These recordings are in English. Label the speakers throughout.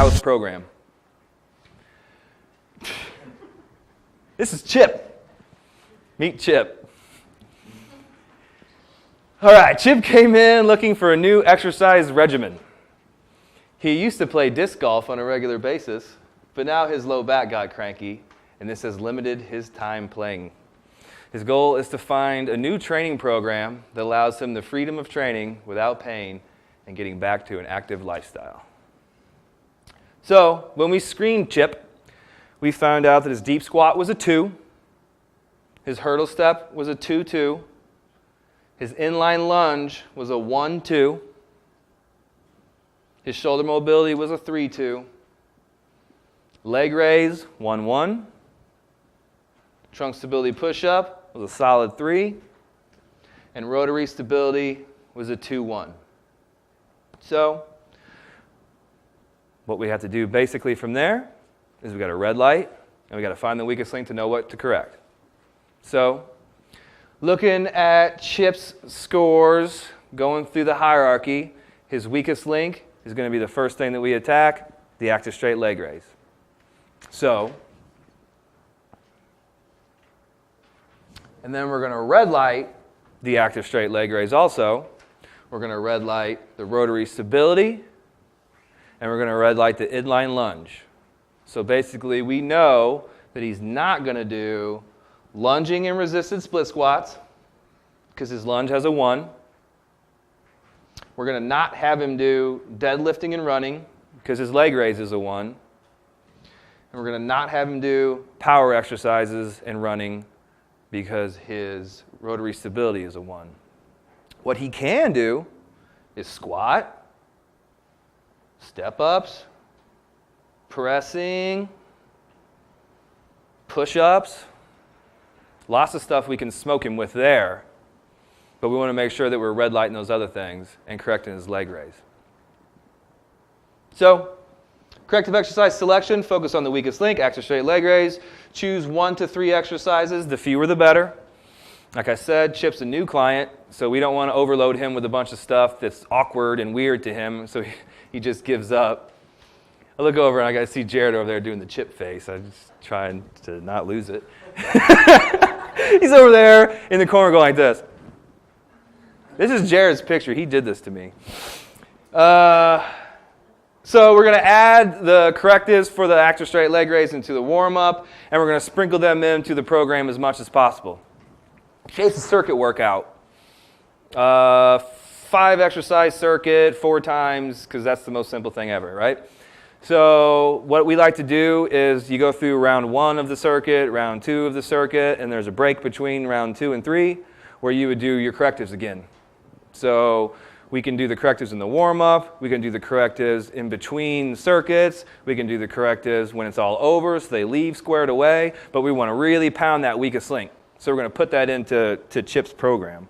Speaker 1: house program. This is Chip. Meet Chip. All right, Chip came in looking for a new exercise regimen. He used to play disc golf on a regular basis, but now his low back got cranky, and this has limited his time playing. His goal is to find a new training program that allows him the freedom of training without pain and getting back to an active lifestyle. So, when we screened Chip, we found out that his deep squat was a 2, his hurdle step was a 2-2, his inline lunge was a 1-2, his shoulder mobility was a 3-2, leg raise, 1-1, trunk stability push-up was a solid 3, and rotary stability was a 2-1. So, what we have to do basically from there is we've got a red light, and we've got to find the weakest link to know what to correct. So, looking at Chip's scores, going through the hierarchy, his weakest link is going to be the first thing that we attack, the active straight leg raise. So, and then we're going to red light the active straight leg raise also. We're going to red light the rotary stability, and we're going to red light the inline lunge. So basically, we know that he's not going to do lunging and resisted split squats because his lunge has a 1. We're going to not have him do deadlifting and running because his leg raise is a 1. And we're going to not have him do power exercises and running because his rotary stability is a 1. What he can do is squat, step-ups, pressing, push-ups, lots of stuff we can smoke him with there, but we want to make sure that we're red lighting those other things and correcting his leg raise. So, corrective exercise selection, focus on the weakest link, active straight leg raise. Choose 1 to 3 exercises, the fewer the better. Like I said, Chip's a new client, so we don't want to overload him with a bunch of stuff that's awkward and weird to him, so he just gives up. I look over and I see Jared over there doing the Chip face. I'm just trying to not lose it. He's over there in the corner going like this. This is Jared's picture. He did this to me. So we're going to add the correctives for the active straight leg raise into the warm-up, and we're going to sprinkle them into the program as much as possible. Here's the circuit workout. 5 exercise circuit, 4 times, because that's the most simple thing ever, right? So what we like to do is you go through round 1 of the circuit, round 2 of the circuit, and there's a break between round 2 and 3 where you would do your correctives again. So we can do the correctives in the warm-up, we can do the correctives in between circuits, we can do the correctives when it's all over so they leave squared away, but we want to really pound that weakest link. So we're going to put that into Chip's program.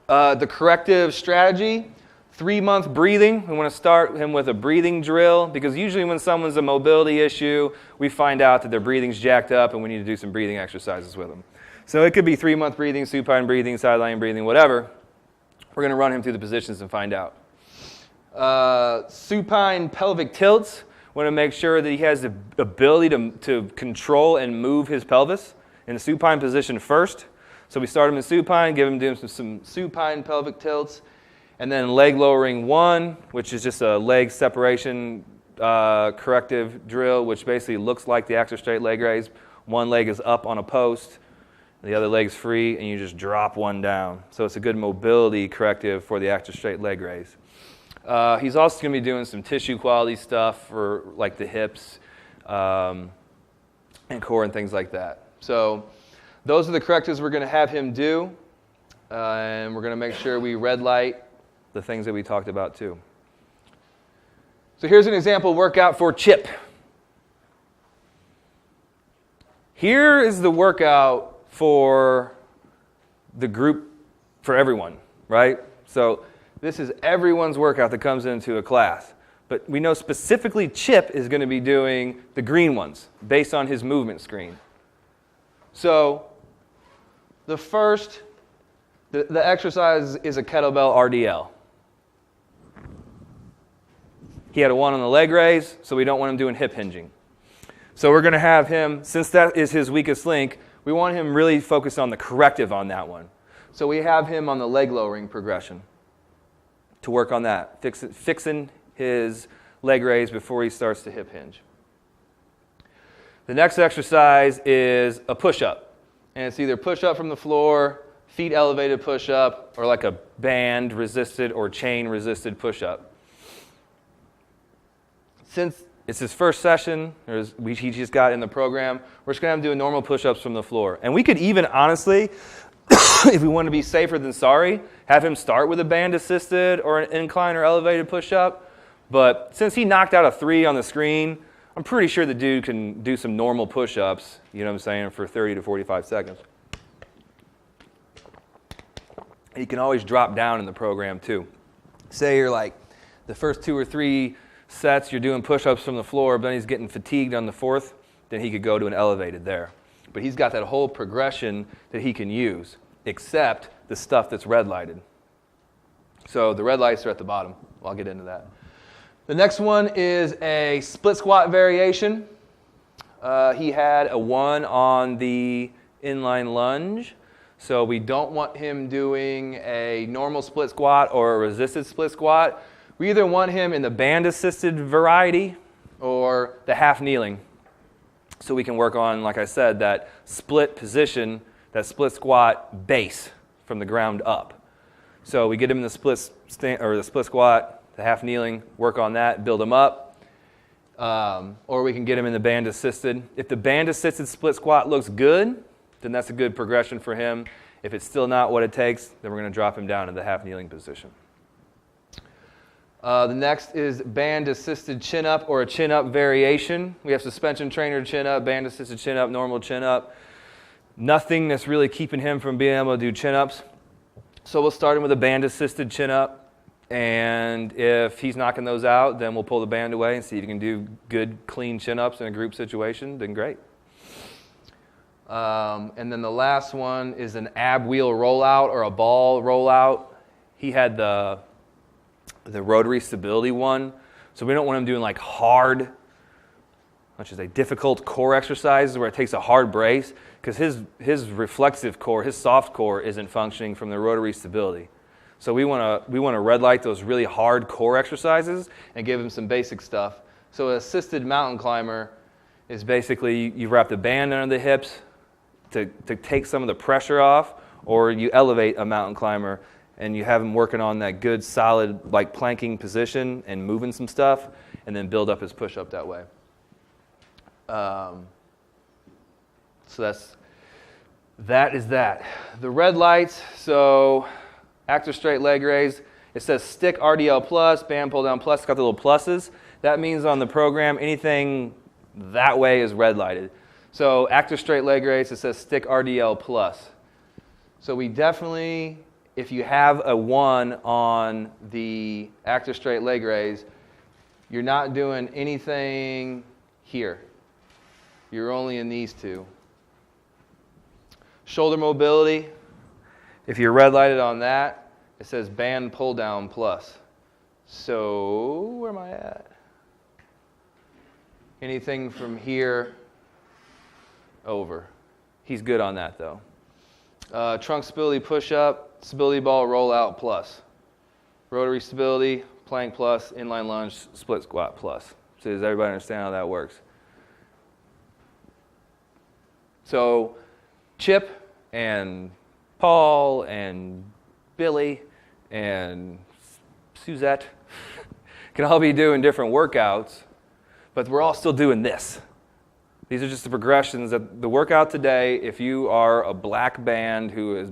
Speaker 1: The corrective strategy, 3-month breathing. We want to start him with a breathing drill because usually when someone's a mobility issue, we find out that their breathing's jacked up and we need to do some breathing exercises with them. So it could be 3-month breathing, supine breathing, sideline breathing, whatever. We're going to run him through the positions and find out. Supine pelvic tilts. We want to make sure that he has the ability to control and move his pelvis in the supine position first. So we start him in supine, doing some supine pelvic tilts, and then leg lowering 1, which is just a leg separation corrective drill, which basically looks like the active straight leg raise. One leg is up on a post, the other leg's free, and you just drop one down. So it's a good mobility corrective for the active straight leg raise. He's also going to be doing some tissue quality stuff for like the hips and core and things like that. So those are the correctives we're going to have him do, and we're going to make sure we red light the things that we talked about too. So here's an example workout for Chip. Here is the workout for the group, for everyone, right? So this is everyone's workout that comes into a class. But we know specifically Chip is going to be doing the green ones based on his movement screen. So the first, the exercise is a kettlebell RDL. He had a 1 on the leg raise, so we don't want him doing hip hinging. So we're going to have him, since that is his weakest link, we want him really focused on the corrective on that one. So we have him on the leg lowering progression to work on that, fixing his leg raise before he starts to hip hinge. The next exercise is a push-up. And it's either push-up from the floor, feet elevated push-up, or like a band-resisted or chain-resisted push-up. Since it's his first session, he just got in the program, we're just going to have him doing normal push-ups from the floor. And we could even, honestly, if we want to be safer than sorry, have him start with a band-assisted or an incline or elevated push-up. But since he knocked out a 3 on the screen, I'm pretty sure the dude can do some normal push-ups, you know what I'm saying, for 30 to 45 seconds. He can always drop down in the program, too. Say you're like, the first 2 or 3 sets, you're doing push-ups from the floor, but then he's getting fatigued on the 4th, then he could go to an elevated there. But he's got that whole progression that he can use, except the stuff that's red lighted. So the red lights are at the bottom. I'll get into that. The next one is a split squat variation. He had a 1 on the inline lunge. So we don't want him doing a normal split squat or a resisted split squat. We either want him in the band-assisted variety or the half kneeling. So we can work on, like I said, that split position, that split squat base from the ground up. So we get him in the split squat, the half kneeling, work on that, build him up. Or we can get him in the band-assisted. If the band-assisted split squat looks good, then that's a good progression for him. If it's still not what it takes, then we're going to drop him down to the half kneeling position. The next is band-assisted chin-up or a chin-up variation. We have suspension trainer chin-up, band-assisted chin-up, normal chin-up. Nothing that's really keeping him from being able to do chin-ups. So we'll start him with a band-assisted chin-up. And if he's knocking those out, then we'll pull the band away and see if he can do good, clean chin-ups in a group situation. Then great. And then the last one is an ab wheel rollout or a ball rollout. He had the rotary stability one. So we don't want him doing like hard, which is a difficult core exercises where it takes a hard brace because his reflexive core, his soft core isn't functioning from the rotary stability. So we want to red light those really hard core exercises and give him some basic stuff. So an assisted mountain climber is basically you wrap the band under the hips to take some of the pressure off, or you elevate a mountain climber and you have him working on that good solid like planking position and moving some stuff and then build up his push-up that way. So that is that. The red lights, so active straight leg raise. It says stick RDL plus, band pull down plus. It's got the little pluses. That means on the program, anything that way is red lighted. So active straight leg raise, it says stick RDL plus. So we definitely, if you have a 1 on the active straight leg raise, you're not doing anything here. You're only in these 2. Shoulder mobility. If you're red lighted on that, it says band pull down plus. So where am I at? Anything from here over. He's good on that though. Trunk stability push up, stability ball roll out plus. Rotary stability, plank plus, inline lunge, split squat plus. So does everybody understand how that works? So Chip and Paul and Billy and Suzette can all be doing different workouts, but we're all still doing this. These are just the progressions that the workout today, if you are a black band who is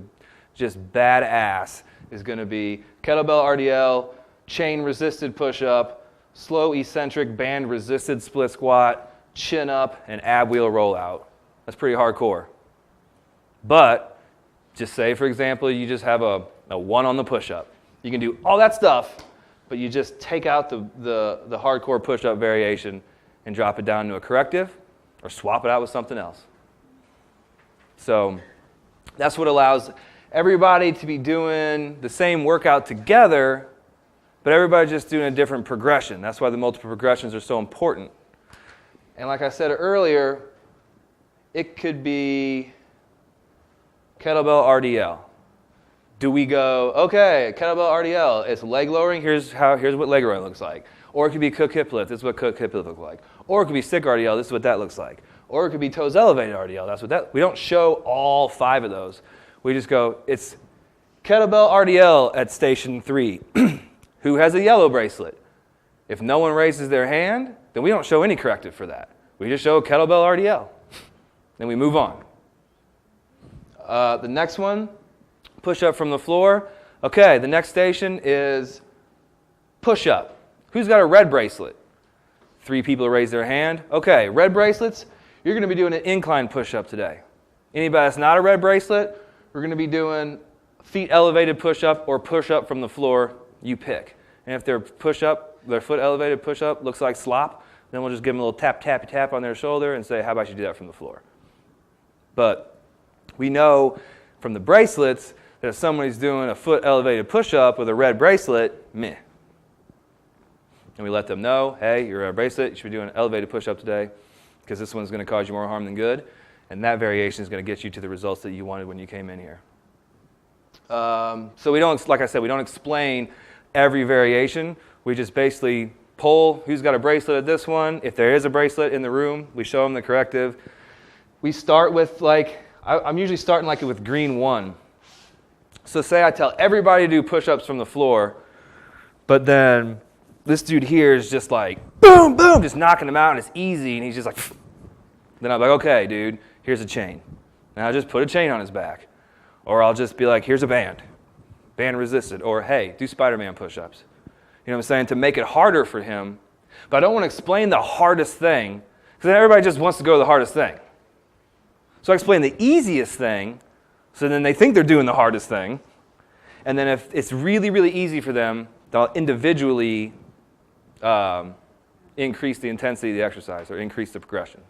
Speaker 1: just badass, is going to be kettlebell RDL, chain resisted push-up, slow eccentric band resisted split squat, chin up, and ab wheel rollout. That's pretty hardcore. But just say, for example, you just have a 1 on the push-up. You can do all that stuff, but you just take out the hardcore push-up variation and drop it down to a corrective or swap it out with something else. So that's what allows everybody to be doing the same workout together, but everybody's just doing a different progression. That's why the multiple progressions are so important. And like I said earlier, it could be kettlebell RDL. Do we go, okay, kettlebell RDL, it's leg lowering, here's what leg lowering looks like. Or it could be cook hip lift, this is what cook hip lift looks like. Or it could be stick RDL, this is what that looks like. Or it could be toes elevated RDL, that's what that, we don't show all 5 of those. We just go, it's kettlebell RDL at station 3. Who has a yellow bracelet? If no one raises their hand, then we don't show any corrective for that. We just show kettlebell RDL. Then we move on. The next one, push up from the floor. Okay, the next station is push up. Who's got a red bracelet? 3 people raise their hand. Okay, red bracelets, you're going to be doing an incline push up today. Anybody that's not a red bracelet, we're going to be doing feet elevated push up or push up from the floor, you pick. And if their push up, their foot elevated push up looks like slop, then we'll just give them a little tap, tap, tap on their shoulder and say, how about you do that from the floor? But we know from the bracelets that if somebody's doing a foot elevated push-up with a red bracelet, meh. And we let them know, hey, you're a bracelet, you should be doing an elevated push-up today because this one's going to cause you more harm than good, and that variation is going to get you to the results that you wanted when you came in here. So we don't, like I said, we don't explain every variation. We just basically poll who's got a bracelet at this one. If there is a bracelet in the room, we show them the corrective. We start with I'm usually starting with green 1. So say I tell everybody to do push-ups from the floor, but then this dude here is just like, boom, boom, just knocking them out, and it's easy, and he's just like, pfft. Then I'm like, okay, dude, here's a chain. And I'll just put a chain on his back. Or I'll just be like, here's a band resisted. Or, hey, do Spider-Man push-ups. You know what I'm saying? To make it harder for him. But I don't want to explain the hardest thing, because then everybody just wants to go to the hardest thing. So I explain the easiest thing, so then they think they're doing the hardest thing. And then if it's really, really easy for them, they'll individually increase the intensity of the exercise or increase the progression.